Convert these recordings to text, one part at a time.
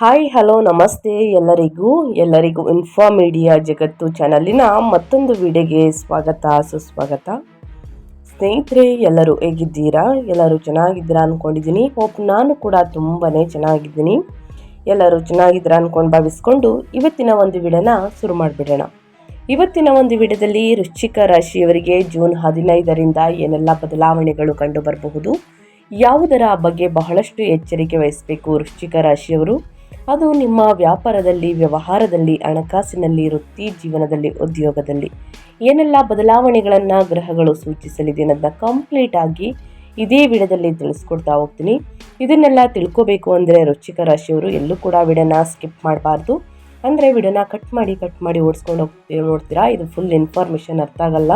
Hi hello ನಮಸ್ತೆ ಎಲ್ಲರಿಗೂ info media ಜಗತ್ತು ಚಾನಲಿನ ಮತ್ತೊಂದು ವಿಡಿಯೋಗೆ ಸುಸ್ವಾಗತ. ಸ್ನೇಹಿತರೆ, ಎಲ್ಲರೂ ಹೇಗಿದ್ದೀರಾ? ಎಲ್ಲರೂ ಚೆನ್ನಾಗಿದ್ದೀರಾ ಅಂದ್ಕೊಂಡಿದ್ದೀನಿ. ಹೋಪ್ ನಾನು ಕೂಡ ತುಂಬಾ ಚೆನ್ನಾಗಿದ್ದೀನಿ. ಎಲ್ಲರೂ ಚೆನ್ನಾಗಿದ್ದೀರಾ ಅಂದ್ಕೊಂಡು ಭಾವಿಸ್ಕೊಂಡು ಇವತ್ತಿನ ಒಂದು ವಿಡಿಯೋನ ಶುರು ಮಾಡಿಬಿಡೋಣ. ಇವತ್ತಿನ ಒಂದು ವಿಡಿಯೋದಲ್ಲಿ ವೃಶ್ಚಿಕ ರಾಶಿಯವರಿಗೆ ಜೂನ್ 15ರಿಂದ ಏನೆಲ್ಲ ಬದಲಾವಣೆಗಳು ಕಂಡು ಬರಬಹುದು, ಯಾವುದರ ಬಗ್ಗೆ ಬಹಳಷ್ಟು ಎಚ್ಚರಿಕೆ ವಹಿಸಬೇಕು ವೃಶ್ಚಿಕ ರಾಶಿಯವರು, ಅದು ನಿಮ್ಮ ವ್ಯಾಪಾರದಲ್ಲಿ, ವ್ಯವಹಾರದಲ್ಲಿ, ಹಣಕಾಸಿನಲ್ಲಿ, ವೃತ್ತಿ ಜೀವನದಲ್ಲಿ, ಉದ್ಯೋಗದಲ್ಲಿ ಏನೆಲ್ಲ ಬದಲಾವಣೆಗಳನ್ನು ಗ್ರಹಗಳು ಸೂಚಿಸಲಿದೆ ಅನ್ನೋದನ್ನ ಕಂಪ್ಲೀಟ್ ಆಗಿ ಇದೇ ವಿಡಿಯೋದಲ್ಲಿ ತಿಳಿಸ್ಕೊಡ್ತಾ ಹೋಗ್ತೀನಿ. ಇದನ್ನೆಲ್ಲ ತಿಳ್ಕೋಬೇಕು ಅಂದರೆ ವೃಶ್ಚಿಕ ರಾಶಿಯವರು ಎಲ್ಲೂ ಕೂಡ ವಿಡಿಯೋನ ಸ್ಕಿಪ್ ಮಾಡಬಾರ್ದು. ಅಂದರೆ ವಿಡಿಯೋನ ಕಟ್ ಮಾಡಿ ಓಡಿಸ್ಕೊಂಡು ನೋಡ್ತೀರಾ, ಇದು ಫುಲ್ ಇನ್ಫಾರ್ಮೇಷನ್ ಅರ್ಥ ಆಗಲ್ಲ.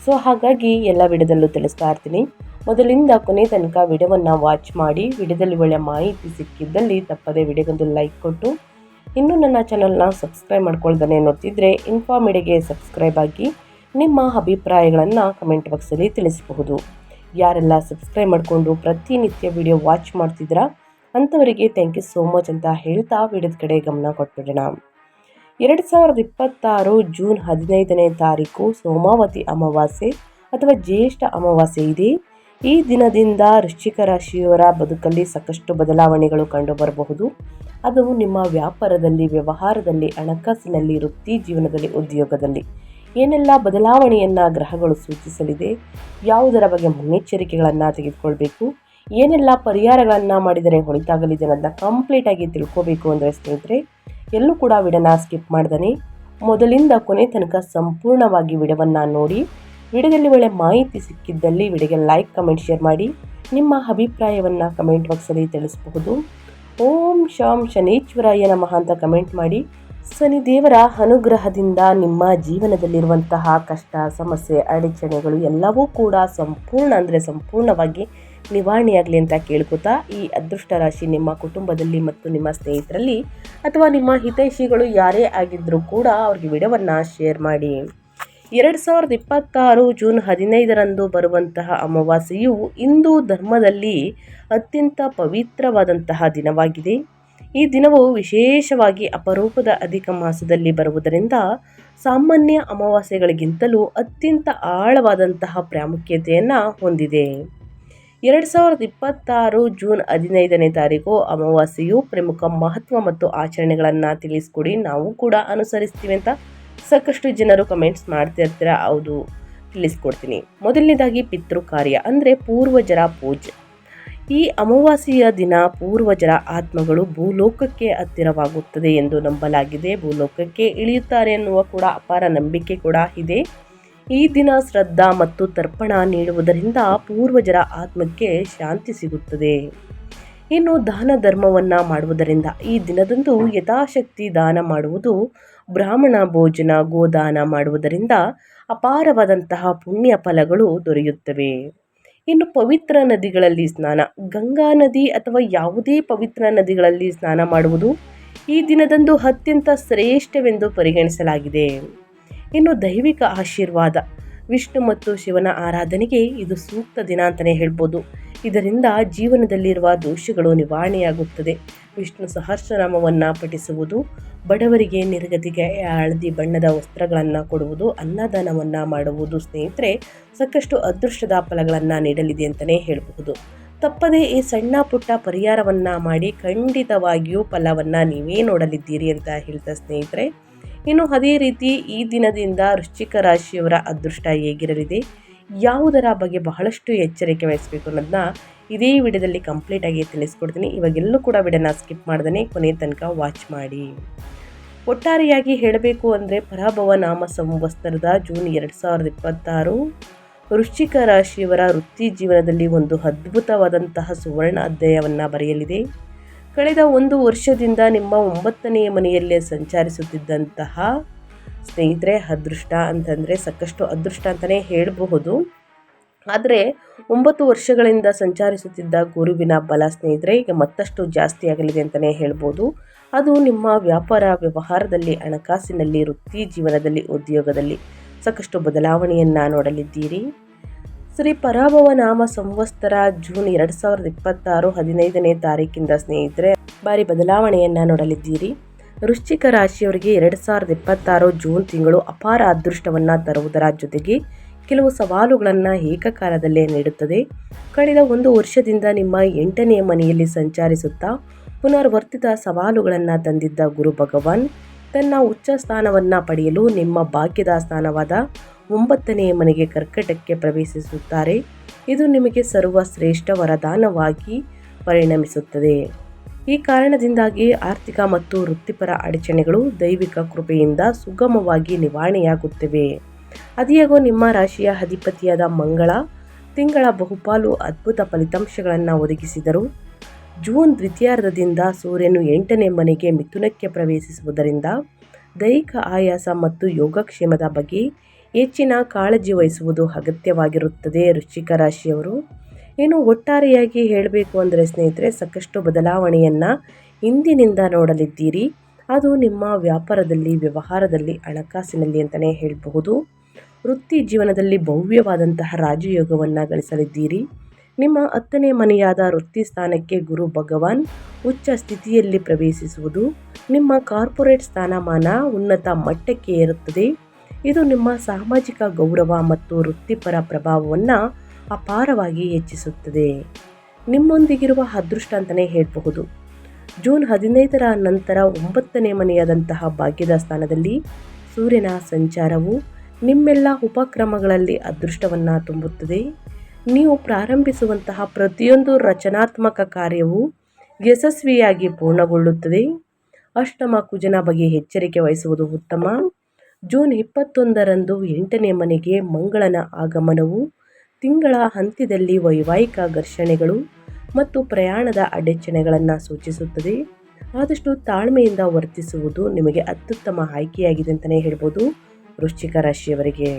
ಸೊ ಹಾಗಾಗಿ ಎಲ್ಲ ವಿಡಿಯೋದಲ್ಲೂ ತಿಳಿಸ್ತಾ ಇರ್ತೀನಿ. ಮೊದಲಿಂದ ಕೊನೆ ತನಕ ವಿಡಿಯೋವನ್ನು ವಾಚ್ ಮಾಡಿ, ವಿಡಿಯೋದಲ್ಲಿ ಒಳ್ಳೆಯ ಮಾಹಿತಿ ಸಿಕ್ಕಿದ್ದಲ್ಲಿ ತಪ್ಪದೇ ವಿಡಿಯೋಗೊಂದು ಲೈಕ್ ಕೊಟ್ಟು, ಇನ್ನೂ ನನ್ನ ಚಾನಲ್ನ ಸಬ್ಸ್ಕ್ರೈಬ್ ಮಾಡ್ಕೊಳ್ದೇ ನೋಡ್ತಿದ್ರೆ ಇನ್ಫಾ ಮೀಡಿಯಾಗೆ ಸಬ್ಸ್ಕ್ರೈಬ್ ಆಗಿ ನಿಮ್ಮ ಅಭಿಪ್ರಾಯಗಳನ್ನು ಕಮೆಂಟ್ ಬಾಕ್ಸಲ್ಲಿ ತಿಳಿಸಬಹುದು. ಯಾರೆಲ್ಲ ಸಬ್ಸ್ಕ್ರೈಬ್ ಮಾಡಿಕೊಂಡು ಪ್ರತಿನಿತ್ಯ ವಿಡಿಯೋ ವಾಚ್ ಮಾಡ್ತಿದ್ದೀರಾ ಅಂಥವರಿಗೆ ಥ್ಯಾಂಕ್ ಯು ಸೋ ಮಚ್ ಅಂತ ಹೇಳ್ತಾ ವಿಡಿಯೋದ ಕಡೆ ಗಮನ ಕೊಟ್ಬಿಡೋಣ. 2026 ಜೂನ್ 15ನೇ ತಾರೀಕು ಸೋಮಾವತಿ ಅಮಾವಾಸ್ಯೆ ಅಥವಾ ಜ್ಯೇಷ್ಠ ಅಮಾವಾಸ್ಯೆ ಇದೆ. ಈ ದಿನದಿಂದ ವೃಶ್ಚಿಕ ರಾಶಿಯವರ ಬದುಕಲ್ಲಿ ಸಾಕಷ್ಟು ಬದಲಾವಣೆಗಳು ಕಂಡು ಬರಬಹುದು. ಅದು ನಿಮ್ಮ ವ್ಯಾಪಾರದಲ್ಲಿ, ವ್ಯವಹಾರದಲ್ಲಿ, ಹಣಕಾಸಿನಲ್ಲಿ, ವೃತ್ತಿ ಜೀವನದಲ್ಲಿ, ಉದ್ಯೋಗದಲ್ಲಿ ಏನೆಲ್ಲ ಬದಲಾವಣೆಯನ್ನು ಗ್ರಹಗಳು ಸೂಚಿಸಲಿದೆ, ಯಾವುದರ ಬಗ್ಗೆ ಮುನ್ನೆಚ್ಚರಿಕೆಗಳನ್ನು ತೆಗೆದುಕೊಳ್ಬೇಕು, ಏನೆಲ್ಲ ಪರಿಹಾರಗಳನ್ನು ಮಾಡಿದರೆ ಹೊಳಿತಾಗಲಿದೆ ಅನ್ನೋದನ್ನ ಕಂಪ್ಲೀಟಾಗಿ ತಿಳ್ಕೋಬೇಕು ಅಂದರೆ ಸ್ನೇಹಿತರೆ, ಎಲ್ಲೂ ಕೂಡ ವಿಡಿಯೋನ ಸ್ಕಿಪ್ ಮಾಡ್ದೇ ಮೊದಲಿಂದ ಕೊನೆ ತನಕ ಸಂಪೂರ್ಣವಾಗಿ ವಿಡಿಯೋವನ್ನು ನೋಡಿ. ವಿಡಿಯೋದಲ್ಲಿ ಒಳ್ಳೆ ಮಾಹಿತಿ ಸಿಕ್ಕಿದ್ದಲ್ಲಿ ವಿಡಿಯೋಗೆ ಲೈಕ್, ಕಮೆಂಟ್, ಶೇರ್ ಮಾಡಿ. ನಿಮ್ಮ ಅಭಿಪ್ರಾಯವನ್ನು ಕಮೆಂಟ್ ಬಾಕ್ಸಲ್ಲಿ ತಿಳಿಸಬಹುದು. ಓಂ ಶಾಂ ಶನೀಶ್ವರಾಯ ನಮಃ ಅಂತ ಕಮೆಂಟ್ ಮಾಡಿ. ಶನಿದೇವರ ಅನುಗ್ರಹದಿಂದ ನಿಮ್ಮ ಜೀವನದಲ್ಲಿರುವಂತಹ ಕಷ್ಟ, ಸಮಸ್ಯೆ, ಅಡಚಣೆಗಳು ಎಲ್ಲವೂ ಕೂಡ ಸಂಪೂರ್ಣವಾಗಿ ನಿವಾರಣೆಯಾಗಲಿ ಅಂತ ಕೇಳ್ಕೊತಾ, ಈ ಅದೃಷ್ಟ ರಾಶಿ ನಿಮ್ಮ ಕುಟುಂಬದಲ್ಲಿ ಮತ್ತು ನಿಮ್ಮ ಸ್ನೇಹಿತರಲ್ಲಿ ಅಥವಾ ನಿಮ್ಮ ಹಿತೈಷಿಗಳು ಯಾರೇ ಆಗಿದ್ದರೂ ಕೂಡ ಅವ್ರಿಗೆ ವಿಡಿಯೋವನ್ನು ಶೇರ್ ಮಾಡಿ. 2026 ಜೂನ್ 15ರಂದು ಬರುವಂತಹ ಅಮಾವಾಸ್ಯೆಯು ಹಿಂದೂ ಧರ್ಮದಲ್ಲಿ ಅತ್ಯಂತ ಪವಿತ್ರವಾದಂತಹ ದಿನವಾಗಿದೆ. ಈ ದಿನವು ವಿಶೇಷವಾಗಿ ಅಪರೂಪದ ಅಧಿಕ ಮಾಸದಲ್ಲಿ ಬರುವುದರಿಂದ ಸಾಮಾನ್ಯ ಅಮಾವಾಸ್ಯೆಗಳಿಗಿಂತಲೂ ಅತ್ಯಂತ ಆಳವಾದಂತಹ ಪ್ರಾಮುಖ್ಯತೆಯನ್ನು ಹೊಂದಿದೆ. 2026 ಜೂನ್ 15ನೇ ತಾರೀಕು ಅಮಾವಾಸ್ಯೆಯು ಪ್ರಮುಖ ಮಹತ್ವ ಮತ್ತು ಆಚರಣೆಗಳನ್ನು ತಿಳಿಸ್ಕೊಡಿ, ನಾವು ಕೂಡ ಅನುಸರಿಸ್ತೀವಿ ಅಂತ ಸಾಕಷ್ಟು ಜನರು ಕಮೆಂಟ್ಸ್ ಮಾಡ್ತಿರ್ತೀರ. ಹೌದು, ತಿಳಿಸ್ಕೊಡ್ತೀನಿ. ಮೊದಲನೇದಾಗಿ ಪಿತೃ ಕಾರ್ಯ ಅಂದರೆ ಪೂರ್ವಜರ ಪೂಜೆ. ಈ ಅಮಾವಾಸ್ಯೆಯ ದಿನ ಪೂರ್ವಜರ ಆತ್ಮಗಳು ಭೂಲೋಕಕ್ಕೆ ಹತ್ತಿರವಾಗುತ್ತದೆ ಎಂದು ನಂಬಲಾಗಿದೆ. ಭೂಲೋಕಕ್ಕೆ ಇಳಿಯುತ್ತಾರೆ ಎನ್ನುವ ಕೂಡ ಅಪಾರ ನಂಬಿಕೆ ಕೂಡ ಇದೆ. ಈ ದಿನ ಶ್ರದ್ಧಾ ಮತ್ತು ತರ್ಪಣ ನೀಡುವುದರಿಂದ ಪೂರ್ವಜರ ಆತ್ಮಕ್ಕೆ ಶಾಂತಿ ಸಿಗುತ್ತದೆ. ಇನ್ನು ದಾನ ಧರ್ಮವನ್ನು ಮಾಡುವುದರಿಂದ, ಈ ದಿನದಂದು ಯಥಾಶಕ್ತಿ ದಾನ ಮಾಡುವುದು, ಬ್ರಾಹ್ಮಣ ಭೋಜನ, ಗೋದಾನ ಮಾಡುವುದರಿಂದ ಅಪಾರವಾದಂತಹ ಪುಣ್ಯ ಫಲಗಳು ದೊರೆಯುತ್ತವೆ. ಇನ್ನು ಪವಿತ್ರ ನದಿಗಳಲ್ಲಿ ಸ್ನಾನ, ಗಂಗಾ ನದಿ ಅಥವಾ ಯಾವುದೇ ಪವಿತ್ರ ನದಿಗಳಲ್ಲಿ ಸ್ನಾನ ಮಾಡುವುದು ಈ ದಿನದಂದು ಅತ್ಯಂತ ಶ್ರೇಷ್ಠವೆಂದು ಪರಿಗಣಿಸಲಾಗಿದೆ. ಇನ್ನು ದೈವಿಕ ಆಶೀರ್ವಾದ, ವಿಷ್ಣು ಮತ್ತು ಶಿವನ ಆರಾಧನೆಗೆ ಇದು ಸೂಕ್ತ ದಿನ ಅಂತಲೇ ಹೇಳ್ಬೋದು. ಇದರಿಂದ ಜೀವನದಲ್ಲಿರುವ ದೋಷಗಳು ನಿವಾರಣೆಯಾಗುತ್ತದೆ. ವಿಷ್ಣು ಸಹಸ್ರನಾಮವನ್ನು ಪಠಿಸುವುದು, ಬಡವರಿಗೆ ನಿರ್ಗತಿಗೆ ಹಳದಿ ಬಣ್ಣದ ವಸ್ತ್ರಗಳನ್ನು ಕೊಡುವುದು, ಅನ್ನದಾನವನ್ನು ಮಾಡುವುದು ಸ್ನೇಹಿತರೆ ಸಾಕಷ್ಟು ಅದೃಷ್ಟದ ಫಲಗಳನ್ನು ನೀಡಲಿದೆ ಅಂತಲೇ ಹೇಳಬಹುದು. ತಪ್ಪದೇ ಈ ಸಣ್ಣ ಪುಟ್ಟ ಪರಿಹಾರವನ್ನು ಮಾಡಿ ಖಂಡಿತವಾಗಿಯೂ ಫಲವನ್ನು ನೀವೇ ನೋಡಲಿದ್ದೀರಿ ಅಂತ ಹೇಳ್ತಾ ಸ್ನೇಹಿತರೆ, ಇನ್ನು ಅದೇ ರೀತಿ ಈ ದಿನದಿಂದ ವೃಶ್ಚಿಕ ರಾಶಿಯವರ ಅದೃಷ್ಟ ಹೇಗಿರಲಿದೆ, ಯಾವುದರ ಬಗ್ಗೆ ಬಹಳಷ್ಟು ಎಚ್ಚರಿಕೆ ವಹಿಸಬೇಕು ಅನ್ನೋದನ್ನ ಇದೇ ವಿಡಿಯೋದಲ್ಲಿ ಕಂಪ್ಲೀಟಾಗಿ ತಿಳಿಸ್ಕೊಡ್ತೀನಿ. ಇವಾಗೆಲ್ಲೂ ಕೂಡ ವಿಡಿಯೋನ ಸ್ಕಿಪ್ ಮಾಡ್ದೇ ಕೊನೆಯ ತನಕ ವಾಚ್ ಮಾಡಿ. ಒಟ್ಟಾರೆಯಾಗಿ ಹೇಳಬೇಕು ಅಂದರೆ ಪರಾಭವ ನಾಮ ಸಂವತ್ಸರದ ಜೂನ್ 2026 ವೃಶ್ಚಿಕ ರಾಶಿಯವರ ವೃತ್ತಿ ಜೀವನದಲ್ಲಿ ಒಂದು ಅದ್ಭುತವಾದಂತಹ ಸುವರ್ಣ ಅಧ್ಯಾಯವನ್ನು ಬರೆಯಲಿದೆ. ಕಳೆದ 1 ವರ್ಷದಿಂದ ನಿಮ್ಮ 9ನೇ ಮನೆಯಲ್ಲೇ ಸಂಚರಿಸುತ್ತಿದ್ದಂತಹ ಸ್ನೇಹಿತರೆ ಅದೃಷ್ಟ ಅಂತಂದರೆ ಸಾಕಷ್ಟು ಅದೃಷ್ಟ ಅಂತಲೇ ಹೇಳಬಹುದು. ಆದರೆ 9 ವರ್ಷಗಳಿಂದ ಸಂಚರಿಸುತ್ತಿದ್ದ ಗುರುವಿನ ಬಲ ಸ್ನೇಹಿತರೆ ಈಗ ಮತ್ತಷ್ಟು ಜಾಸ್ತಿ ಆಗಲಿದೆ ಅಂತಲೇ ಹೇಳ್ಬೋದು. ಅದು ನಿಮ್ಮ ವ್ಯಾಪಾರ, ವ್ಯವಹಾರದಲ್ಲಿ, ಹಣಕಾಸಿನಲ್ಲಿ, ವೃತ್ತಿ ಜೀವನದಲ್ಲಿ, ಉದ್ಯೋಗದಲ್ಲಿ ಸಾಕಷ್ಟು ಬದಲಾವಣೆಯನ್ನು ನೋಡಲಿದ್ದೀರಿ. ಶ್ರೀ ಪರಾಭವ ನಾಮ ಸಂವತ್ಸರ ಜೂನ್ 2026 15ನೇ ತಾರೀಕಿಂದ ಸ್ನೇಹಿತರೆ ಬಾರಿ ಬದಲಾವಣೆಯನ್ನ ನೋಡಲಿದ್ದೀರಿ. ವೃಶ್ಚಿಕ ರಾಶಿಯವರಿಗೆ 2026 ಜೂನ್ ತಿಂಗಳು ಅಪಾರ ಅದೃಷ್ಟವನ್ನ ತರುವುದರ ಜೊತೆಗೆ ಕೆಲವು ಸವಾಲುಗಳನ್ನು ಏಕಕಾಲದಲ್ಲೇ ನೀಡುತ್ತದೆ. ಕಳೆದ 1 ವರ್ಷದಿಂದ ನಿಮ್ಮ 8ನೇ ಮನೆಯಲ್ಲಿ ಸಂಚರಿಸುತ್ತಾ ಪುನರ್ವರ್ತಿತ ಸವಾಲುಗಳನ್ನು ತಂದಿದ್ದ ಗುರು ಭಗವಾನ್ ತನ್ನ ಉಚ್ಚ ಸ್ಥಾನವನ್ನು ಪಡೆಯಲು ನಿಮ್ಮ ಭಾಗ್ಯದ ಸ್ಥಾನವಾದ 9ನೇ ಮನೆಗೆ ಕರ್ಕಟಕ್ಕೆ ಪ್ರವೇಶಿಸುತ್ತಾರೆ. ಇದು ನಿಮಗೆ ಸರ್ವಶ್ರೇಷ್ಠ ವರದಾನವಾಗಿ ಪರಿಣಮಿಸುತ್ತದೆ. ಈ ಕಾರಣದಿಂದಾಗಿ ಆರ್ಥಿಕ ಮತ್ತು ವೃತ್ತಿಪರ ಅಡಚಣೆಗಳು ದೈವಿಕ ಕೃಪೆಯಿಂದ ಸುಗಮವಾಗಿ ನಿವಾರಣೆಯಾಗುತ್ತವೆ. ಅದಿಯಾಗೋ ನಿಮ್ಮ ರಾಶಿಯ ಅಧಿಪತಿಯಾದ ಮಂಗಳ ತಿಂಗಳ ಬಹುಪಾಲು ಅದ್ಭುತ ಫಲಿತಾಂಶಗಳನ್ನು ಒದಗಿಸಿದರು. ಜೂನ್ ದ್ವಿತೀಯಾರ್ಧದಿಂದ ಸೂರ್ಯನು 8ನೇ ಮನೆಗೆ ಮಿಥುನಕ್ಕೆ ಪ್ರವೇಶಿಸುವುದರಿಂದ ದೈಹಿಕ ಆಯಾಸ ಮತ್ತು ಯೋಗಕ್ಷೇಮದ ಬಗ್ಗೆ ಹೆಚ್ಚಿನ ಕಾಳಜಿ ವಹಿಸುವುದು ಅಗತ್ಯವಾಗಿರುತ್ತದೆ. ವೃಶ್ಚಿಕ ರಾಶಿಯವರು ಇನ್ನು ಒಟ್ಟಾರೆಯಾಗಿ ಹೇಳಬೇಕು ಅಂದರೆ ಸ್ನೇಹಿತರೆ, ಸಾಕಷ್ಟು ಬದಲಾವಣೆಯನ್ನು ಇಂದಿನಿಂದ ನೋಡಲಿದ್ದೀರಿ. ಅದು ನಿಮ್ಮ ವ್ಯಾಪಾರದಲ್ಲಿ, ವ್ಯವಹಾರದಲ್ಲಿ, ಹಣಕಾಸಿನಲ್ಲಿ ಅಂತಲೇ ಹೇಳಬಹುದು. ವೃತ್ತಿ ಜೀವನದಲ್ಲಿ ಭವ್ಯವಾದಂತಹ ರಾಜಯೋಗವನ್ನು ಗಳಿಸಲಿದ್ದೀರಿ. ನಿಮ್ಮ 10ನೇ ಮನೆಯಾದ ವೃತ್ತಿ ಸ್ಥಾನಕ್ಕೆ ಗುರು ಭಗವಾನ್ ಉಚ್ಚ ಸ್ಥಿತಿಯಲ್ಲಿ ಪ್ರವೇಶಿಸುವುದು ನಿಮ್ಮ ಕಾರ್ಪೊರೇಟ್ ಸ್ಥಾನಮಾನ ಉನ್ನತ ಮಟ್ಟಕ್ಕೆ ಏರುತ್ತದೆ. ಇದು ನಿಮ್ಮ ಸಾಮಾಜಿಕ ಗೌರವ ಮತ್ತು ವೃತ್ತಿಪರ ಪ್ರಭಾವವನ್ನು ಅಪಾರವಾಗಿ ಹೆಚ್ಚಿಸುತ್ತದೆ. ನಿಮ್ಮೊಂದಿಗಿರುವ ಅದೃಷ್ಟ ಅಂತಲೇ ಹೇಳಬಹುದು. ಜೂನ್ 15ರ ನಂತರ 9ನೇ ಮನೆಯಾದಂತಹ ಭಾಗ್ಯದ ಸ್ಥಾನದಲ್ಲಿ ಸೂರ್ಯನ ಸಂಚಾರವು ನಿಮ್ಮೆಲ್ಲ ಉಪಕ್ರಮಗಳಲ್ಲಿ ಅದೃಷ್ಟವನ್ನು ತುಂಬುತ್ತದೆ. ನೀವು ಪ್ರಾರಂಭಿಸುವಂತಹ ಪ್ರತಿಯೊಂದು ರಚನಾತ್ಮಕ ಕಾರ್ಯವು ಯಶಸ್ವಿಯಾಗಿ ಪೂರ್ಣಗೊಳ್ಳುತ್ತದೆ. ಅಷ್ಟಮ ಕುಜನ ಬಗ್ಗೆ ಎಚ್ಚರಿಕೆ ವಹಿಸುವುದು ಉತ್ತಮ. ಜೂನ್ 21ರಂದು 8ನೇ ಮನೆಗೆ ಮಂಗಳನ ಆಗಮನವು ತಿಂಗಳ ಅಂತ್ಯದಲ್ಲಿ ವೈವಾಹಿಕ ಘರ್ಷಣೆಗಳು ಮತ್ತು ಪ್ರಯಾಣದ ಅಡಚಣೆಗಳನ್ನು ಸೂಚಿಸುತ್ತದೆ. ಆದಷ್ಟು ತಾಳ್ಮೆಯಿಂದ ವರ್ತಿಸುವುದು ನಿಮಗೆ ಅತ್ಯುತ್ತಮ ಆಯ್ಕೆಯಾಗಿದೆ ಅಂತಲೇ ಹೇಳ್ಬೋದು ವೃಶ್ಚಿಕ ರಾಶಿಯವರಿಗೆ.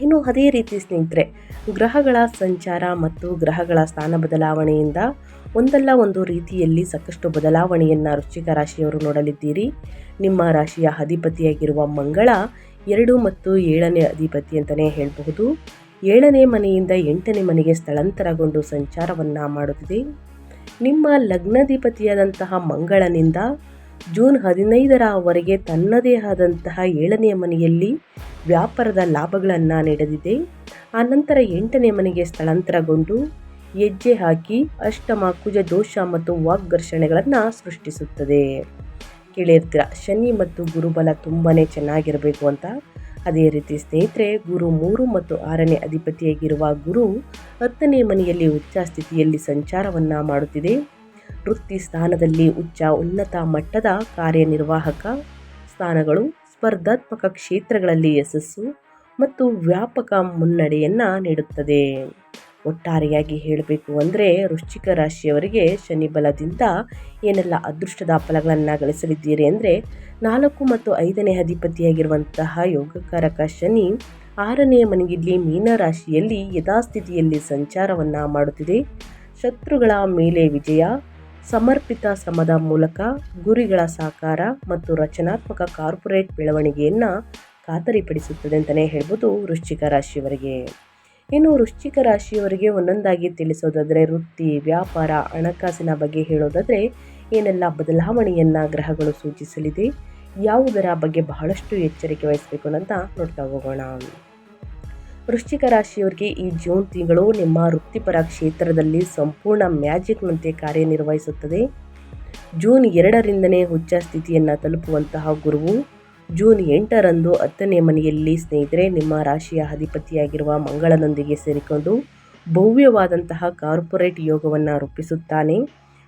ಇನ್ನು ಅದೇ ರೀತಿ ಸ್ನೇಹಿತರೆ, ಗ್ರಹಗಳ ಸಂಚಾರ ಮತ್ತು ಗ್ರಹಗಳ ಸ್ಥಾನ ಬದಲಾವಣೆಯಿಂದ ಒಂದಲ್ಲ ಒಂದು ರೀತಿಯಲ್ಲಿ ಸಾಕಷ್ಟು ಬದಲಾವಣೆಯನ್ನು ವೃಶ್ಚಿಕ ರಾಶಿಯವರು ನೋಡಲಿದ್ದೀರಿ. ನಿಮ್ಮ ರಾಶಿಯ ಅಧಿಪತಿಯಾಗಿರುವ ಮಂಗಳ 2 ಮತ್ತು 7ನೇ ಅಧಿಪತಿ ಅಂತಲೇ ಹೇಳಬಹುದು. 7ನೇ ಮನೆಯಿಂದ 8ನೇ ಮನೆಗೆ ಸ್ಥಳಾಂತರಗೊಂಡು ಸಂಚಾರವನ್ನು ಮಾಡುತ್ತಿದೆ. ನಿಮ್ಮ ಲಗ್ನಾಧಿಪತಿಯಾದಂತಹ ಮಂಗಳನಿಂದ ಜೂನ್ 15ರವರೆಗೆ ತನ್ನದೇ ಆದಂತಹ 7ನೇ ಮನೆಯಲ್ಲಿ ವ್ಯಾಪಾರದ ಲಾಭಗಳನ್ನು ನೀಡಲಿದೆ. ಆನಂತರ 8ನೇ ಮನೆಗೆ ಸ್ಥಳಾಂತರಗೊಂಡು ಹೆಜ್ಜೆ ಹಾಕಿ ಅಷ್ಟಮ ಕುಜ ದೋಷ ಮತ್ತು ವಾಗ್ಘರ್ಷಣೆಗಳನ್ನು ಸೃಷ್ಟಿಸುತ್ತದೆ. ಕೇಳಿರ್ತೀರ, ಶನಿ ಮತ್ತು ಗುರುಬಲ ತುಂಬಾ ಚೆನ್ನಾಗಿರಬೇಕು ಅಂತ. ಅದೇ ರೀತಿ ಸ್ನೇಹಿತರೆ, ಗುರು 3 ಮತ್ತು 6ನೇ ಅಧಿಪತಿಯಾಗಿರುವ ಗುರು 10ನೇ ಮನೆಯಲ್ಲಿ ಉಚ್ಚ ಸ್ಥಿತಿಯಲ್ಲಿ ಸಂಚಾರವನ್ನು ಮಾಡುತ್ತಿದೆ. ವೃತ್ತಿ ಸ್ಥಾನದಲ್ಲಿ ಉನ್ನತ ಮಟ್ಟದ ಕಾರ್ಯನಿರ್ವಾಹಕ ಸ್ಥಾನಗಳು, ಸ್ಪರ್ಧಾತ್ಮಕ ಕ್ಷೇತ್ರಗಳಲ್ಲಿ ಯಶಸ್ಸು ಮತ್ತು ವ್ಯಾಪಕ ಮುನ್ನಡೆಯನ್ನು ನೀಡುತ್ತದೆ. ಒಟ್ಟಾರೆಯಾಗಿ ಹೇಳಬೇಕು ಅಂದರೆ ವೃಶ್ಚಿಕ ರಾಶಿಯವರಿಗೆ ಶನಿ ಬಲದಿಂದ ಏನೆಲ್ಲ ಅದೃಷ್ಟದ ಫಲಗಳನ್ನು ಗಳಿಸಲಿದ್ದೀರಿ ಅಂದರೆ, 4 ಮತ್ತು 5ನೇ ಅಧಿಪತಿಯಾಗಿರುವಂತಹ ಯೋಗಕಾರಕ ಶನಿ 6ನೇ ಮನೆಯಲ್ಲಿ ಮೀನ ರಾಶಿಯಲ್ಲಿ ಯಥಾಸ್ಥಿತಿಯಲ್ಲಿ ಸಂಚಾರವನ್ನು ಮಾಡುತ್ತಿದೆ. ಶತ್ರುಗಳ ಮೇಲೆ ವಿಜಯ, ಸಮರ್ಪಿತ ಶ್ರಮದ ಮೂಲಕ ಗುರಿಗಳ ಸಾಕಾರ ಮತ್ತು ರಚನಾತ್ಮಕ ಕಾರ್ಪೊರೇಟ್ ಬೆಳವಣಿಗೆಯನ್ನು ಖಾತರಿಪಡಿಸುತ್ತದೆ ಅಂತಲೇ ಹೇಳ್ಬೋದು ವೃಶ್ಚಿಕ ರಾಶಿಯವರಿಗೆ. ಇನ್ನು ವೃಶ್ಚಿಕ ರಾಶಿಯವರಿಗೆ ಒಂದೊಂದಾಗಿ ತಿಳಿಸೋದಾದರೆ, ವೃತ್ತಿ, ವ್ಯಾಪಾರ, ಹಣಕಾಸಿನ ಬಗ್ಗೆ ಹೇಳೋದಾದರೆ ಏನೆಲ್ಲ ಬದಲಾವಣೆಯನ್ನು ಗ್ರಹಗಳು ಸೂಚಿಸಲಿದೆ, ಯಾವುದರ ಬಗ್ಗೆ ಬಹಳಷ್ಟು ಎಚ್ಚರಿಕೆ ವಹಿಸಬೇಕು ಅಂತ ನೋಡ್ತಾ ಹೋಗೋಣ. ವೃಶ್ಚಿಕ ರಾಶಿಯವರಿಗೆ ಈ ಜೂನ್ ತಿಂಗಳು ನಿಮ್ಮ ವೃತ್ತಿಪರ ಕ್ಷೇತ್ರದಲ್ಲಿ ಸಂಪೂರ್ಣ ಮ್ಯಾಜಿಕ್ನಂತೆ ಕಾರ್ಯನಿರ್ವಹಿಸುತ್ತದೆ. ಜೂನ್ 2ರಿಂದನೇ ಉಚ್ಚ ಸ್ಥಿತಿಯನ್ನು ತಲುಪುವಂತಹ ಗುರುವು ಜೂನ್ 8ರಂದು 10ನೇ ಮನೆಯಲ್ಲಿ ಸ್ನೇಹಿತರೆ ನಿಮ್ಮ ರಾಶಿಯ ಅಧಿಪತಿಯಾಗಿರುವ ಮಂಗಳನೊಂದಿಗೆ ಸೇರಿಕೊಂಡು ಭವ್ಯವಾದಂತಹ ಕಾರ್ಪೊರೇಟ್ ಯೋಗವನ್ನು ರೂಪಿಸುತ್ತಾನೆ.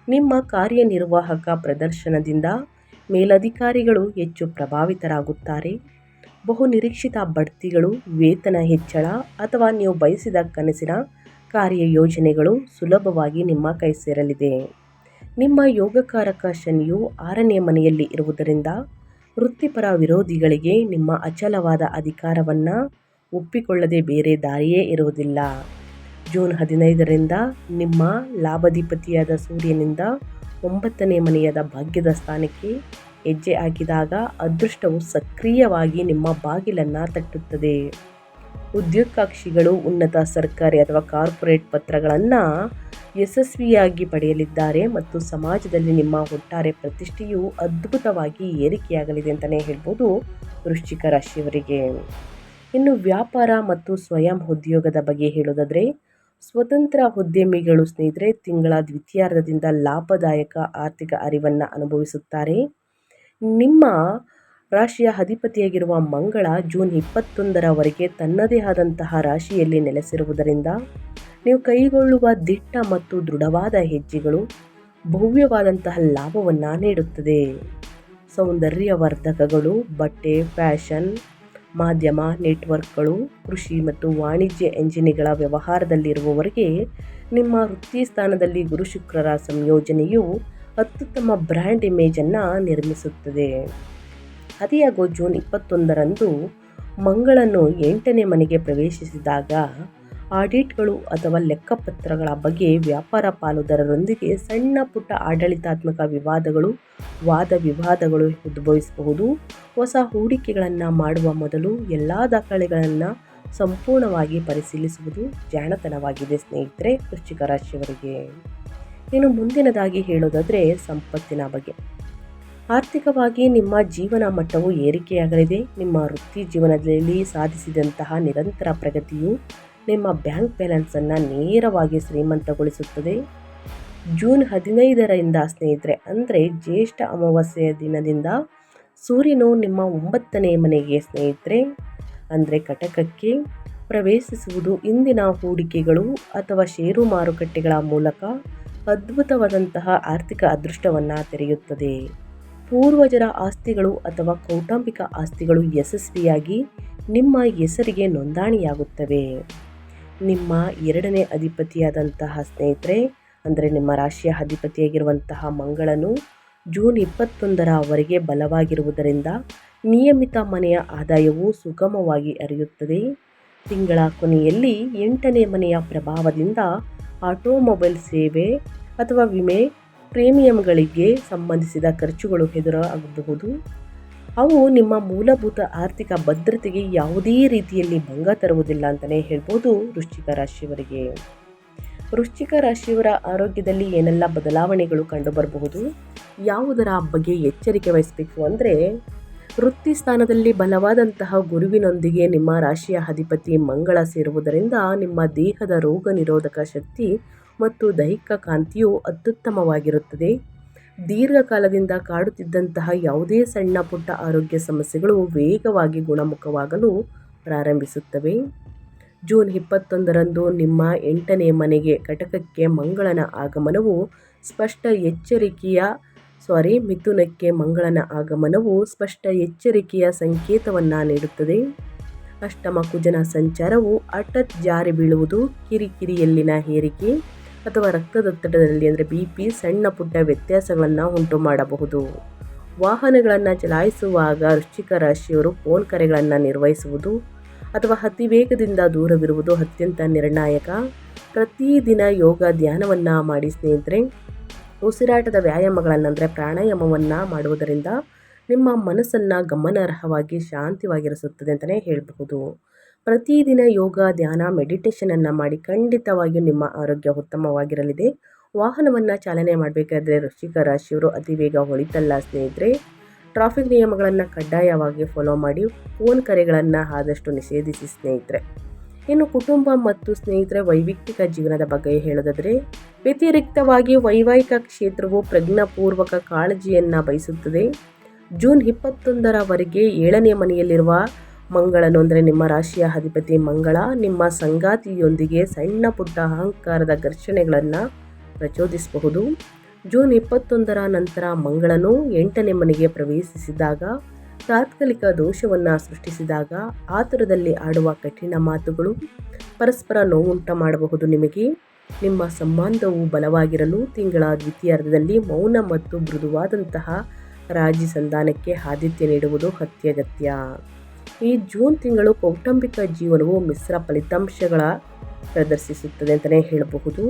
ನಿಮ್ಮ ಕಾರ್ಯನಿರ್ವಾಹಕ ಪ್ರದರ್ಶನದಿಂದ ಮೇಲಧಿಕಾರಿಗಳು ಹೆಚ್ಚು ಪ್ರಭಾವಿತರಾಗುತ್ತಾರೆ. ಬಹು ನಿರೀಕ್ಷಿತ ಬಡ್ತಿಗಳು, ವೇತನ ಹೆಚ್ಚಳ ಅಥವಾ ನೀವು ಬಯಸಿದ ಕನಸಿನ ಕಾರ್ಯಯೋಜನೆಗಳು ಸುಲಭವಾಗಿ ನಿಮ್ಮ ಕೈ ಸೇರಲಿದೆ. ನಿಮ್ಮ ಯೋಗಕಾರಕ ಶನಿಯು 6ನೇ ಮನೆಯಲ್ಲಿ ಇರುವುದರಿಂದ ವೃತ್ತಿಪರ ವಿರೋಧಿಗಳಿಗೆ ನಿಮ್ಮ ಅಚಲವಾದ ಅಧಿಕಾರವನ್ನು ಒಪ್ಪಿಕೊಳ್ಳದೆ ಬೇರೆ ದಾರಿಯೇ ಇರುವುದಿಲ್ಲ. ಜೂನ್ 15ರಿಂದ ನಿಮ್ಮ ಲಾಭಾಧಿಪತಿಯಾದ ಸೂರ್ಯನಿಂದ 9ನೇ ಮನೆಯಾದ ಭಾಗ್ಯದ ಸ್ಥಾನಕ್ಕೆ ಹೆಜ್ಜೆ ಹಾಕಿದಾಗ ಅದೃಷ್ಟವು ಸಕ್ರಿಯವಾಗಿ ನಿಮ್ಮ ಬಾಗಿಲನ್ನು ತಟ್ಟುತ್ತದೆ. ಉದ್ಯೋಗಾಕಾಂಕ್ಷಿಗಳು ಉನ್ನತ ಸರ್ಕಾರಿ ಅಥವಾ ಕಾರ್ಪೊರೇಟ್ ಪತ್ರಗಳನ್ನು ಯಶಸ್ವಿಯಾಗಿ ಪಡೆಯಲಿದ್ದಾರೆ ಮತ್ತು ಸಮಾಜದಲ್ಲಿ ನಿಮ್ಮ ಒಟ್ಟಾರೆ ಪ್ರತಿಷ್ಠೆಯು ಅದ್ಭುತವಾಗಿ ಏರಿಕೆಯಾಗಲಿದೆ ಅಂತಲೇ ಹೇಳ್ಬೋದು ವೃಶ್ಚಿಕ ರಾಶಿಯವರಿಗೆ. ಇನ್ನು ವ್ಯಾಪಾರ ಮತ್ತು ಸ್ವಯಂ ಉದ್ಯೋಗದ ಬಗ್ಗೆ ಹೇಳೋದಾದರೆ, ಸ್ವತಂತ್ರ ಉದ್ಯಮಿಗಳು ಸ್ನೇಹಿತರೆ ತಿಂಗಳ ದ್ವಿತೀಯಾರ್ಧದಿಂದ ಲಾಭದಾಯಕ ಆರ್ಥಿಕ ಅರಿವನ್ನು ಅನುಭವಿಸುತ್ತಾರೆ. ನಿಮ್ಮ ರಾಶಿಯ ಅಧಿಪತಿಯಾಗಿರುವ ಮಂಗಳ ಜೂನ್ 21ರವರೆಗೆ ತನ್ನದೇ ಆದಂತಹ ರಾಶಿಯಲ್ಲಿ ನೆಲೆಸಿರುವುದರಿಂದ ನೀವು ಕೈಗೊಳ್ಳುವ ದಿಟ್ಟ ಮತ್ತು ದೃಢವಾದ ಹೆಜ್ಜೆಗಳು ಭವ್ಯವಾದಂತಹ ಲಾಭವನ್ನು ನೀಡುತ್ತದೆ. ಸೌಂದರ್ಯವರ್ಧಕಗಳು, ಬಟ್ಟೆ, ಫ್ಯಾಷನ್, ಮಾಧ್ಯಮ, ನೆಟ್ವರ್ಕ್ಗಳು, ಕೃಷಿ ಮತ್ತು ವಾಣಿಜ್ಯ ಎಂಜಿನಿಗಳ ವ್ಯವಹಾರದಲ್ಲಿರುವವರಿಗೆ ನಿಮ್ಮ ವೃತ್ತಿ ಸ್ಥಾನದಲ್ಲಿ ಗುರು ಶುಕ್ರರ ಸಂಯೋಜನೆಯು ಅತ್ಯುತ್ತಮ ಬ್ರ್ಯಾಂಡ್ ಇಮೇಜನ್ನು ನಿರ್ಮಿಸುತ್ತದೆ. ಅದಿಯಾಗೋ ಜೂನ್ 21ರಂದು ಮಂಗಳನು 8ನೇ ಮನೆಗೆ ಪ್ರವೇಶಿಸಿದಾಗ ಆಡಿಟ್ಗಳು ಅಥವಾ ಲೆಕ್ಕಪತ್ರಗಳ ಬಗ್ಗೆ ವ್ಯಾಪಾರ ಪಾಲುದಾರರೊಂದಿಗೆ ಸಣ್ಣ ಪುಟ್ಟ ಆಡಳಿತಾತ್ಮಕ ವಾದ ವಿವಾದಗಳು ಉದ್ಭವಿಸಬಹುದು. ಹೊಸ ಹೂಡಿಕೆಗಳನ್ನು ಮಾಡುವ ಮೊದಲು ಎಲ್ಲ ದಾಖಲೆಗಳನ್ನು ಸಂಪೂರ್ಣವಾಗಿ ಪರಿಶೀಲಿಸುವುದು ಜಾಣತನವಾಗಿದೆ ಸ್ನೇಹಿತರೆ ವೃಶ್ಚಿಕ ರಾಶಿಯವರಿಗೆ. ಇನ್ನು ಮುಂದಿನದಾಗಿ ಹೇಳೋದಾದರೆ ಸಂಪತ್ತಿನ ಬಗ್ಗೆ. ಆರ್ಥಿಕವಾಗಿ ನಿಮ್ಮ ಜೀವನ ಮಟ್ಟವು ಏರಿಕೆಯಾಗಲಿದೆ. ನಿಮ್ಮ ವೃತ್ತಿ ಜೀವನದಲ್ಲಿ ಸಾಧಿಸಿದಂತಹ ನಿರಂತರ ಪ್ರಗತಿಯು ನಿಮ್ಮ ಬ್ಯಾಂಕ್ ಬ್ಯಾಲೆನ್ಸನ್ನು ನೇರವಾಗಿ ಶ್ರೀಮಂತಗೊಳಿಸುತ್ತದೆ. ಜೂನ್ 15ರಿಂದ ಸ್ನೇಹಿತರೆ ಅಂದರೆ ಜ್ಯೇಷ್ಠ ಅಮಾವಾಸ್ಯೆಯ ದಿನದಿಂದ ಸೂರ್ಯನು ನಿಮ್ಮ 9ನೇ ಮನೆಗೆ ಸ್ನೇಹಿತರೆ ಅಂದರೆ ಕಟಕಕ್ಕೆ ಪ್ರವೇಶಿಸುವುದು ಇಂದಿನ ಹೂಡಿಕೆಗಳು ಅಥವಾ ಷೇರು ಮಾರುಕಟ್ಟೆಗಳ ಮೂಲಕ ಅದ್ಭುತವಾದಂತಹ ಆರ್ಥಿಕ ಅದೃಷ್ಟವನ್ನು ತೆರೆಯುತ್ತದೆ. ಪೂರ್ವಜರ ಆಸ್ತಿಗಳು ಅಥವಾ ಕೌಟುಂಬಿಕ ಆಸ್ತಿಗಳು ಯಶಸ್ವಿಯಾಗಿ ನಿಮ್ಮ ಹೆಸರಿಗೆ ನೋಂದಣಿಯಾಗುತ್ತವೆ. ನಿಮ್ಮ 2ನೇ ಅಧಿಪತಿಯಾದಂತಹ ಸ್ನೇಹಿತರೆ ಅಂದರೆ ನಿಮ್ಮ ರಾಶಿಯ ಅಧಿಪತಿಯಾಗಿರುವಂತಹ ಮಂಗಳನು ಜೂನ್ 21ರವರೆಗೆ ಬಲವಾಗಿರುವುದರಿಂದ ನಿಯಮಿತ ಮನೆಯ ಆದಾಯವು ಸುಗಮವಾಗಿ ಹರಿಯುತ್ತದೆ. ತಿಂಗಳ ಕೊನೆಯಲ್ಲಿ 8ನೇ ಮನೆಯ ಪ್ರಭಾವದಿಂದ ಆಟೋಮೊಬೈಲ್ ಸೇವೆ ಅಥವಾ ವಿಮೆ ಪ್ರೀಮಿಯಂಗಳಿಗೆ ಸಂಬಂಧಿಸಿದ ಖರ್ಚುಗಳು ಎದುರಾಗಬಹುದು. ಅವು ನಿಮ್ಮ ಮೂಲಭೂತ ಆರ್ಥಿಕ ಭದ್ರತೆಗೆ ಯಾವುದೇ ರೀತಿಯಲ್ಲಿ ಭಂಗ ತರುವುದಿಲ್ಲ ಅಂತಲೇ ಹೇಳ್ಬೋದು ವೃಶ್ಚಿಕ ರಾಶಿಯವರಿಗೆ. ವೃಶ್ಚಿಕ ರಾಶಿಯವರ ಆರೋಗ್ಯದಲ್ಲಿ ಏನೆಲ್ಲ ಬದಲಾವಣೆಗಳು ಕಂಡುಬರಬಹುದು, ಯಾವುದರ ಬಗ್ಗೆ ಎಚ್ಚರಿಕೆ ವಹಿಸಬೇಕು ಅಂದರೆ, ವೃತ್ತಿ ಸ್ಥಾನದಲ್ಲಿ ಬಲವಾದಂತಹ ಗುರುವಿನೊಂದಿಗೆ ನಿಮ್ಮ ರಾಶಿಯ ಅಧಿಪತಿ ಮಂಗಳ ಸೇರುವುದರಿಂದ ನಿಮ್ಮ ದೇಹದ ರೋಗ ನಿರೋಧಕ ಶಕ್ತಿ ಮತ್ತು ದೈಹಿಕ ಕಾಂತಿಯು ಅತ್ಯುತ್ತಮವಾಗಿರುತ್ತದೆ. ದೀರ್ಘಕಾಲದಿಂದ ಕಾಡುತ್ತಿದ್ದಂತಹ ಯಾವುದೇ ಸಣ್ಣ ಪುಟ್ಟ ಆರೋಗ್ಯ ಸಮಸ್ಯೆಗಳು ವೇಗವಾಗಿ ಗುಣಮುಖವಾಗಲು ಪ್ರಾರಂಭಿಸುತ್ತವೆ. ಜೂನ್ 21ರಂದು ನಿಮ್ಮ 8ನೇ ಮನೆಗೆ ಕಟಕಕ್ಕೆ ಮಂಗಳನ ಆಗಮನವು ಮಿಥುನಕ್ಕೆ ಮಂಗಳನ ಆಗಮನವು ಸ್ಪಷ್ಟ ಎಚ್ಚರಿಕೆಯ ಸಂಕೇತವನ್ನು ನೀಡುತ್ತದೆ. ಅಷ್ಟಮ ಕುಜನ ಸಂಚಾರವು ಹಠಾತ್ ಜಾರಿ ಬೀಳುವುದು, ಕಿರಿಕಿರಿಯಲ್ಲಿನ ಏರಿಕೆ ಅಥವಾ ರಕ್ತದೊತ್ತಡದಲ್ಲಿ ಅಂದರೆ BP ಸಣ್ಣ ಪುಟ್ಟ ವ್ಯತ್ಯಾಸಗಳನ್ನು ಉಂಟು ಮಾಡಬಹುದು. ವಾಹನಗಳನ್ನು ಚಲಾಯಿಸುವಾಗ ವೃಶ್ಚಿಕ ರಾಶಿಯವರು ಫೋನ್ ಕರೆಗಳನ್ನು ನಿರ್ವಹಿಸುವುದು ಅಥವಾ ಅತಿ ವೇಗದಿಂದ ದೂರವಿರುವುದು ಅತ್ಯಂತ ನಿರ್ಣಾಯಕ. ಪ್ರತಿದಿನ ಯೋಗ ಧ್ಯಾನವನ್ನು ಮಾಡಿ ಸ್ನೇಹಿತರೆ. ಉಸಿರಾಟದ ವ್ಯಾಯಾಮಗಳನ್ನು ಅಂದರೆ ಪ್ರಾಣಾಯಾಮವನ್ನು ಮಾಡುವುದರಿಂದ ನಿಮ್ಮ ಮನಸ್ಸನ್ನು ಗಮನಾರ್ಹವಾಗಿ ಶಾಂತಿವಾಗಿರಿಸುತ್ತದೆ ಅಂತಲೇ ಹೇಳಬಹುದು. ಪ್ರತಿದಿನ ಯೋಗ ಧ್ಯಾನ ಮೆಡಿಟೇಷನನ್ನು ಮಾಡಿ ಖಂಡಿತವಾಗಿಯೂ ನಿಮ್ಮ ಆರೋಗ್ಯ ಉತ್ತಮವಾಗಿರಲಿದೆ. ವಾಹನವನ್ನು ಚಾಲನೆ ಮಾಡಬೇಕಾದ್ರೆ ವೃಶ್ಚಿಕ ರಾಶಿಯವರು ಅತಿ ವೇಗ ಹೊಳಿತಲ್ಲ ಸ್ನೇಹಿತರೆ. ಟ್ರಾಫಿಕ್ ನಿಯಮಗಳನ್ನು ಕಡ್ಡಾಯವಾಗಿ ಫಾಲೋ ಮಾಡಿ. ಫೋನ್ ಕರೆಗಳನ್ನು ಆದಷ್ಟು ನಿಷೇಧಿಸಿ ಸ್ನೇಹಿತರೆ. ಇನ್ನು ಕುಟುಂಬ ಮತ್ತು ಸ್ನೇಹಿತರ ವೈಯಕ್ತಿಕ ಜೀವನದ ಬಗ್ಗೆ ಹೇಳೋದಾದರೆ, ವ್ಯತಿರಿಕ್ತವಾಗಿ ವೈವಾಹಿಕ ಕ್ಷೇತ್ರವು ಪ್ರಜ್ಞಾಪೂರ್ವಕ ಕಾಳಜಿಯನ್ನು ಬಯಸುತ್ತದೆ. ಜೂನ್ 21ರವರೆಗೆ 7ನೇ ಮನೆಯಲ್ಲಿರುವ ಮಂಗಳನು ಅಂದರೆ ನಿಮ್ಮ ರಾಶಿಯ ಅಧಿಪತಿ ಮಂಗಳ ನಿಮ್ಮ ಸಂಗಾತಿಯೊಂದಿಗೆ ಸಣ್ಣ ಪುಟ್ಟ ಅಹಂಕಾರದ ಘರ್ಷಣೆಗಳನ್ನು ಪ್ರಚೋದಿಸಬಹುದು. ಜೂನ್ 21ರ ನಂತರ ಮಂಗಳನು 8ನೇ ಮನೆಗೆ ಪ್ರವೇಶಿಸಿದಾಗ ತಾತ್ಕಾಲಿಕ ದೋಷವನ್ನು ಸೃಷ್ಟಿಸಿದಾಗ ಆತುರದಲ್ಲಿ ಆಡುವ ಕಠಿಣ ಮಾತುಗಳು ಪರಸ್ಪರ ನೋವುಂಟು ಮಾಡಬಹುದು. ನಿಮ್ಮ ಸಂಬಂಧವು ಬಲವಾಗಿರಲು ತಿಂಗಳ ದ್ವಿತೀಯಾರ್ಧದಲ್ಲಿ ಮೌನ ಮತ್ತು ಮೃದುವಾದಂತಹ ರಾಜಿ ಸಂಧಾನಕ್ಕೆ ಆದ್ಯತೆ ನೀಡುವುದು ಅತ್ಯಗತ್ಯ. ಈ ಜೂನ್ ತಿಂಗಳು ಕೌಟುಂಬಿಕ ಜೀವನವು ಮಿಶ್ರ ಫಲಿತಾಂಶಗಳ ಪ್ರದರ್ಶಿಸುತ್ತದೆ ಅಂತಲೇ ಹೇಳಬಹುದು.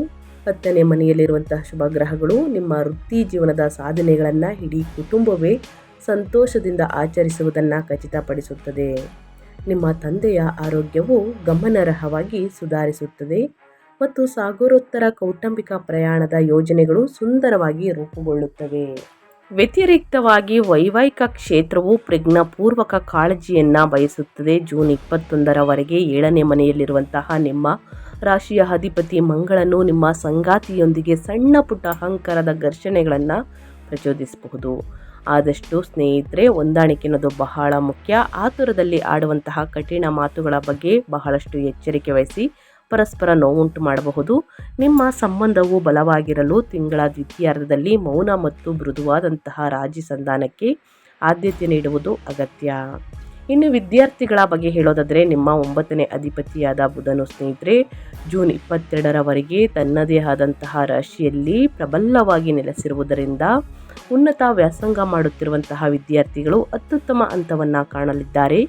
10ನೇ ಮನೆಯಲ್ಲಿರುವಂತಹ ಶುಭ ಗ್ರಹಗಳು ನಿಮ್ಮ ವೃತ್ತಿ ಜೀವನದ ಸಾಧನೆಗಳನ್ನು ಇಡೀ ಕುಟುಂಬವೇ ಸಂತೋಷದಿಂದ ಆಚರಿಸುವುದನ್ನು ಖಚಿತಪಡಿಸುತ್ತದೆ. ನಿಮ್ಮ ತಂದೆಯ ಆರೋಗ್ಯವು ಗಮನಾರ್ಹವಾಗಿ ಸುಧಾರಿಸುತ್ತದೆ ಮತ್ತು ಸಾಗರೋತ್ತರ ಕೌಟುಂಬಿಕ ಪ್ರಯಾಣದ ಯೋಜನೆಗಳು ಸುಂದರವಾಗಿ ರೂಪುಗೊಳ್ಳುತ್ತವೆ. ವ್ಯತಿರಿಕ್ತವಾಗಿ ವೈವಾಹಿಕ ಕ್ಷೇತ್ರವು ಪ್ರಜ್ಞಾಪೂರ್ವಕ ಕಾಳಜಿಯನ್ನು ಬಯಸುತ್ತದೆ. ಜೂನ್ 21ರವರೆಗೆ 7ನೇ ಮನೆಯಲ್ಲಿರುವಂತಹ ನಿಮ್ಮ ರಾಶಿಯ ಅಧಿಪತಿ ಮಂಗಳನು ನಿಮ್ಮ ಸಂಗಾತಿಯೊಂದಿಗೆ ಸಣ್ಣ ಪುಟ್ಟ ಅಹಂಕಾರದ ಘರ್ಷಣೆಗಳನ್ನು ಪ್ರಚೋದಿಸಬಹುದು. ಆದಷ್ಟು ಸ್ನೇಹಿತರೆ, ಹೊಂದಾಣಿಕೆ ಅನ್ನೋದು ಬಹಳ ಮುಖ್ಯ. ಆತುರದಲ್ಲಿ ಆಡುವಂತಹ ಕಠಿಣ ಮಾತುಗಳ ಬಗ್ಗೆ ಬಹಳಷ್ಟು ಎಚ್ಚರಿಕೆ ವಹಿಸಿ, ಪರಸ್ಪರ ನೋವುಂಟು ಮಾಡಬಹುದು. ನಿಮ್ಮ ಸಂಬಂಧವು ಬಲವಾಗಿರಲು ತಿಂಗಳ ದ್ವಿತೀಯಾರ್ಧದಲ್ಲಿ ಮೌನ ಮತ್ತು ಮೃದುವಾದಂತಹ ರಾಜಿ ಸಂಧಾನಕ್ಕೆ ಆದ್ಯತೆ ನೀಡುವುದು ಅಗತ್ಯ. ಇನ್ನು ವಿದ್ಯಾರ್ಥಿಗಳ ಬಗ್ಗೆ ಹೇಳೋದಾದರೆ, ನಿಮ್ಮ 9ನೇ ಅಧಿಪತಿಯಾದ ಬುಧನು ಸ್ನೇಹಿತರೆ ಜೂನ್ 22ರವರೆಗೆ ತನ್ನದೇ ಆದಂತಹ ರಾಶಿಯಲ್ಲಿ ಪ್ರಬಲವಾಗಿ ನೆಲೆಸಿರುವುದರಿಂದ ಉನ್ನತ ವ್ಯಾಸಂಗ ಮಾಡುತ್ತಿರುವಂತಹ ವಿದ್ಯಾರ್ಥಿಗಳು ಅತ್ಯುತ್ತಮ ಹಂತವನ್ನು ಕಾಣಲಿದ್ದಾರೆ.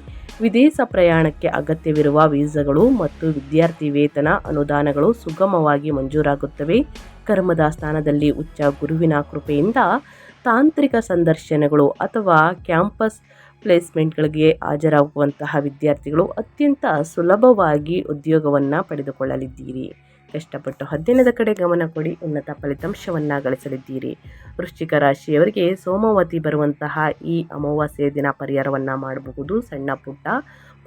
ವಿದೇಶ ಪ್ರಯಾಣಕ್ಕೆ ಅಗತ್ಯವಿರುವ ವೀಸಾಗಳು ಮತ್ತು ವಿದ್ಯಾರ್ಥಿ ವೇತನ ಅನುದಾನಗಳು ಸುಗಮವಾಗಿ ಮಂಜೂರಾಗುತ್ತವೆ. ಕರ್ಮದ ಸ್ಥಾನದಲ್ಲಿ ಉಚ್ಚ ಗುರುವಿನ ಕೃಪೆಯಿಂದ ತಾಂತ್ರಿಕ ಸಂದರ್ಶನಗಳು ಅಥವಾ ಕ್ಯಾಂಪಸ್ ಪ್ಲೇಸ್ಮೆಂಟ್ಗಳಿಗೆ ಹಾಜರಾಗುವಂತಹ ವಿದ್ಯಾರ್ಥಿಗಳು ಅತ್ಯಂತ ಸುಲಭವಾಗಿ ಉದ್ಯೋಗವನ್ನು ಪಡೆದುಕೊಳ್ಳಲಿದ್ದೀರಿ. ಕಷ್ಟಪಟ್ಟು ಅಧ್ಯಯನದ ಕಡೆ ಗಮನ ಕೊಡಿ, ಉನ್ನತ ಫಲಿತಾಂಶವನ್ನು ಗಳಿಸಲಿದ್ದೀರಿ. ವೃಶ್ಚಿಕ ರಾಶಿಯವರಿಗೆ ಸೋಮವತಿ ಬರುವಂತಹ ಈ ಅಮಾವಾಸ್ಯೆಯ ದಿನ ಪರಿಹಾರವನ್ನು ಮಾಡಬಹುದು. ಸಣ್ಣ ಪುಟ್ಟ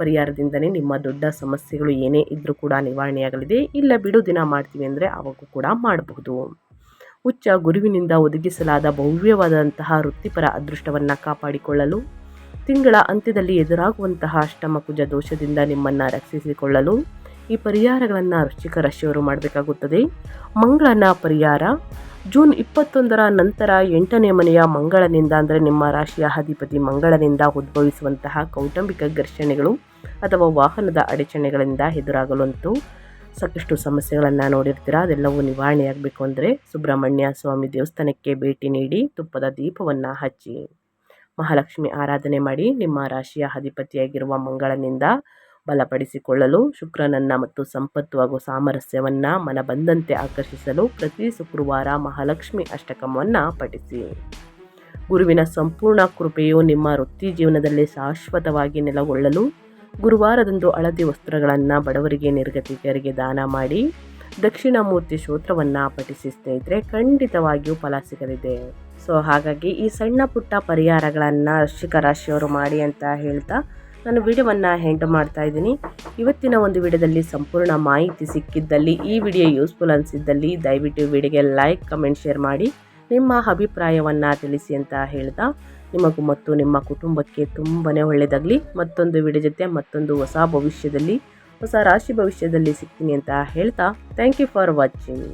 ಪರಿಹಾರದಿಂದಲೇ ನಿಮ್ಮ ದೊಡ್ಡ ಸಮಸ್ಯೆಗಳು ಏನೇ ಇದ್ದರೂ ಕೂಡ ನಿವಾರಣೆಯಾಗಲಿದೆ. ಇಲ್ಲ ಬಿಡು ದಿನ ಮಾಡ್ತೀವಿ ಅಂದರೆ ಅವಾಗೂ ಕೂಡ ಮಾಡಬಹುದು. ಉಚ್ಚ ಗುರುವಿನಿಂದ ಒದಗಿಸಲಾದ ಭವ್ಯವಾದಂತಹ ವೃತ್ತಿಪರ ಅದೃಷ್ಟವನ್ನು ಕಾಪಾಡಿಕೊಳ್ಳಲು ತಿಂಗಳ ಅಂತ್ಯದಲ್ಲಿ ಎದುರಾಗುವಂತಹ ಅಷ್ಟಮ ಕುಜ ದೋಷದಿಂದ ನಿಮ್ಮನ್ನು ರಕ್ಷಿಸಿಕೊಳ್ಳಲು ಈ ಪರಿಹಾರಗಳನ್ನು ವೃಶ್ಚಿಕ ರಾಶಿಯವರು ಮಾಡಬೇಕಾಗುತ್ತದೆ. ಮಂಗಳನ ಪರಿಹಾರ ಜೂನ್ 21ರ ನಂತರ 8ನೇ ಮನೆಯ ಮಂಗಳನಿಂದ, ಅಂದರೆ ನಿಮ್ಮ ರಾಶಿಯ ಅಧಿಪತಿ ಮಂಗಳನಿಂದ ಉದ್ಭವಿಸುವಂತಹ ಕೌಟುಂಬಿಕ ಘರ್ಷಣೆಗಳು ಅಥವಾ ವಾಹನದ ಅಡಚಣೆಗಳಿಂದ ಎದುರಾಗಲಂತೂ ಸಾಕಷ್ಟು ಸಮಸ್ಯೆಗಳನ್ನು ನೋಡಿರ್ತೀರ. ಅದೆಲ್ಲವೂ ನಿವಾರಣೆಯಾಗಬೇಕು ಅಂದರೆ ಸುಬ್ರಹ್ಮಣ್ಯ ಸ್ವಾಮಿ ದೇವಸ್ಥಾನಕ್ಕೆ ಭೇಟಿ ನೀಡಿ ತುಪ್ಪದ ದೀಪವನ್ನು ಹಚ್ಚಿ ಮಹಾಲಕ್ಷ್ಮಿ ಆರಾಧನೆ ಮಾಡಿ ನಿಮ್ಮ ರಾಶಿಯ ಅಧಿಪತಿಯಾಗಿರುವ ಮಂಗಳನಿಂದ ಬಲಪಡಿಸಿಕೊಳ್ಳಲು ಶುಕ್ರನನ್ನು ಮತ್ತು ಸಂಪತ್ತು ಹಾಗೂ ಸಾಮರಸ್ಯವನ್ನು ಮನಬಂದಂತೆ ಆಕರ್ಷಿಸಲು ಪ್ರತಿ ಶುಕ್ರವಾರ ಮಹಾಲಕ್ಷ್ಮಿ ಅಷ್ಟಕವನ್ನು ಪಠಿಸಿ. ಗುರುವಿನ ಸಂಪೂರ್ಣ ಕೃಪೆಯು ನಿಮ್ಮ ವೃತ್ತಿ ಜೀವನದಲ್ಲಿ ಶಾಶ್ವತವಾಗಿ ನೆಲೆಗೊಳ್ಳಲು ಗುರುವಾರದಂದು ಹಳದಿ ವಸ್ತ್ರಗಳನ್ನು ಬಡವರಿಗೆ ನಿರ್ಗತಿಕರಿಗೆ ದಾನ ಮಾಡಿ ದಕ್ಷಿಣಾಮೂರ್ತಿ ಸ್ತೋತ್ರವನ್ನು ಪಠಿಸಿ ಸ್ನೇಹಿತರೆ, ಖಂಡಿತವಾಗಿಯೂ ಫಲ ಸಿಗಲಿದೆ. ಸೊ ಹಾಗಾಗಿ ಈ ಸಣ್ಣ ಪುಟ್ಟ ಪರಿಹಾರಗಳನ್ನು ವೃಶ್ಚಿಕ ರಾಶಿಯವರು ಮಾಡಿ ಅಂತ ಹೇಳ್ತಾ ನಾನು ವಿಡಿಯೋವನ್ನು ಎಂಡ್ ಮಾಡ್ತಾ ಇದ್ದೀನಿ. ಇವತ್ತಿನ ಒಂದು ವಿಡಿಯೋದಲ್ಲಿ ಸಂಪೂರ್ಣ ಮಾಹಿತಿ ಸಿಕ್ಕಿದ್ದಲ್ಲಿ, ಈ ವಿಡಿಯೋ ಯೂಸ್ಫುಲ್ ಅನಿಸಿದ್ದಲ್ಲಿ ದಯವಿಟ್ಟು ವಿಡಿಯೋಗೆ ಲೈಕ್, ಕಮೆಂಟ್, ಶೇರ್ ಮಾಡಿ ನಿಮ್ಮ ಅಭಿಪ್ರಾಯವನ್ನು ತಿಳಿಸಿ ಅಂತ ಹೇಳ್ತಾ ನಿಮಗೂ ಮತ್ತು ನಿಮ್ಮ ಕುಟುಂಬಕ್ಕೆ ತುಂಬಾ ಒಳ್ಳೆಯದಾಗಲಿ. ಮತ್ತೊಂದು ವಿಡಿಯೋ ಜೊತೆ ಮತ್ತೊಂದು ಹೊಸ ಭವಿಷ್ಯದಲ್ಲಿ, ಹೊಸ ರಾಶಿ ಭವಿಷ್ಯದಲ್ಲಿ ಸಿಗ್ತೀನಿ ಅಂತ ಹೇಳ್ತಾ ಥ್ಯಾಂಕ್ ಯು ಫಾರ್ ವಾಚಿಂಗ್.